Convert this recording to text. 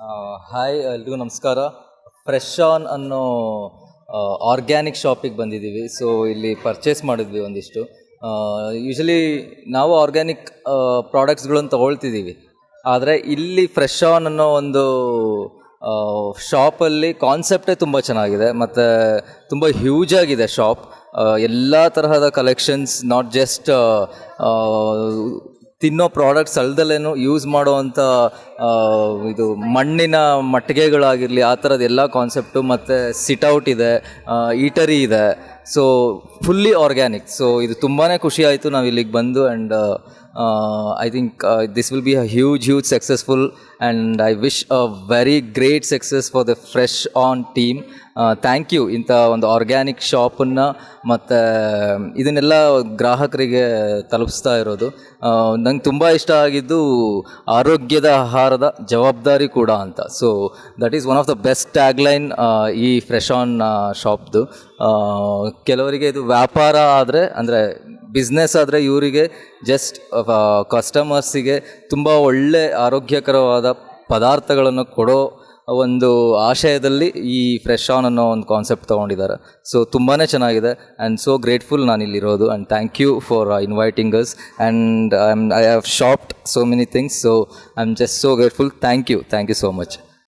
Hi, ಎಲ್ರಿಗೂ ನಮಸ್ಕಾರ. Fresh on ಅನ್ನೋ ಆರ್ಗ್ಯಾನಿಕ್ ಶಾಪಿಗೆ ಬಂದಿದ್ದೀವಿ. ಸೊ ಇಲ್ಲಿ ಪರ್ಚೇಸ್ ಮಾಡಿದ್ವಿ ಒಂದಿಷ್ಟು. ಯೂಶಲಿ ನಾವು ಆರ್ಗ್ಯಾನಿಕ್ ಪ್ರಾಡಕ್ಟ್ಸ್ಗಳನ್ನು ತೊಗೊಳ್ತಿದ್ದೀವಿ, ಆದರೆ ಇಲ್ಲಿ ಫ್ರೆಶ್ ಆನ್ ಅನ್ನೋ ಒಂದು ಶಾಪಲ್ಲಿ ಕಾನ್ಸೆಪ್ಟೇ ತುಂಬ ಚೆನ್ನಾಗಿದೆ ಮತ್ತು ತುಂಬ ಹ್ಯೂಜ್ ಆಗಿದೆ ಶಾಪ್. ಎಲ್ಲ ತರಹದ ಕಲೆಕ್ಷನ್ಸ್, ನಾಟ್ ಜಸ್ಟ್ ತಿನ್ನೋ ಪ್ರಾಡಕ್ಟ್ಸ್ ಅಲ್ದಲ್ಲೇನು ಯೂಸ್ ಮಾಡೋವಂಥ ಇದು ಮಣ್ಣಿನ ಮಟ್ಟಿಗೆಗಳಾಗಿರಲಿ, ಆ ಥರದ್ದು ಎಲ್ಲ ಕಾನ್ಸೆಪ್ಟು, ಮತ್ತು ಸಿಟ್ಔಟ್ ಇದೆ, ಈಟರಿ ಇದೆ. So fully organic. ಸೊ ಇದು ತುಂಬಾ ಖುಷಿ ಆಯಿತು ನಾವು ಇಲ್ಲಿಗೆ ಬಂದು. And I think this will be a huge successful, and I wish a very great success for the fresh on team. Thank you ಇಂಥ ಒಂದು ಆರ್ಗ್ಯಾನಿಕ್ ಶಾಪನ್ನು ಮತ್ತು ಇದನ್ನೆಲ್ಲ ಗ್ರಾಹಕರಿಗೆ ತಲುಪಿಸ್ತಾ ಇರೋದು. ನಂಗೆ ತುಂಬ ಇಷ್ಟ ಆಗಿದ್ದು ಆರೋಗ್ಯದ ಆಹಾರದ ಜವಾಬ್ದಾರಿ ಕೂಡ ಅಂತ. So that is one of the best tagline ಈ ಫ್ರೆಶ್ ಆನ್ ಶಾಪ್ದು. ಕೆಲವರಿಗೆ ಇದು ವ್ಯಾಪಾರ ಆದರೆ, ಅಂದರೆ ಬಿಸ್ನೆಸ್ ಆದರೆ, ಇವರಿಗೆ ಜಸ್ಟ್ ಕಸ್ಟಮರ್ಸಿಗೆ ತುಂಬ ಒಳ್ಳೆ ಆರೋಗ್ಯಕರವಾದ ಪದಾರ್ಥಗಳನ್ನು ಕೊಡೋ ಒಂದು ಆಶಯದಲ್ಲಿ ಈ ಫ್ರೆಶ್ ಆನ್ ಅನ್ನೋ ಒಂದು ಕಾನ್ಸೆಪ್ಟ್ ತೊಗೊಂಡಿದ್ದಾರೆ. ಸೊ ತುಂಬಾ ಚೆನ್ನಾಗಿದೆ, ಆ್ಯಂಡ್ ಸೋ ಗ್ರೇಟ್ಫುಲ್ ನಾನಿಲ್ಲಿರೋದು. And thank you for inviting us, and I have shopped so many things. So I am just so grateful. Thank you so much.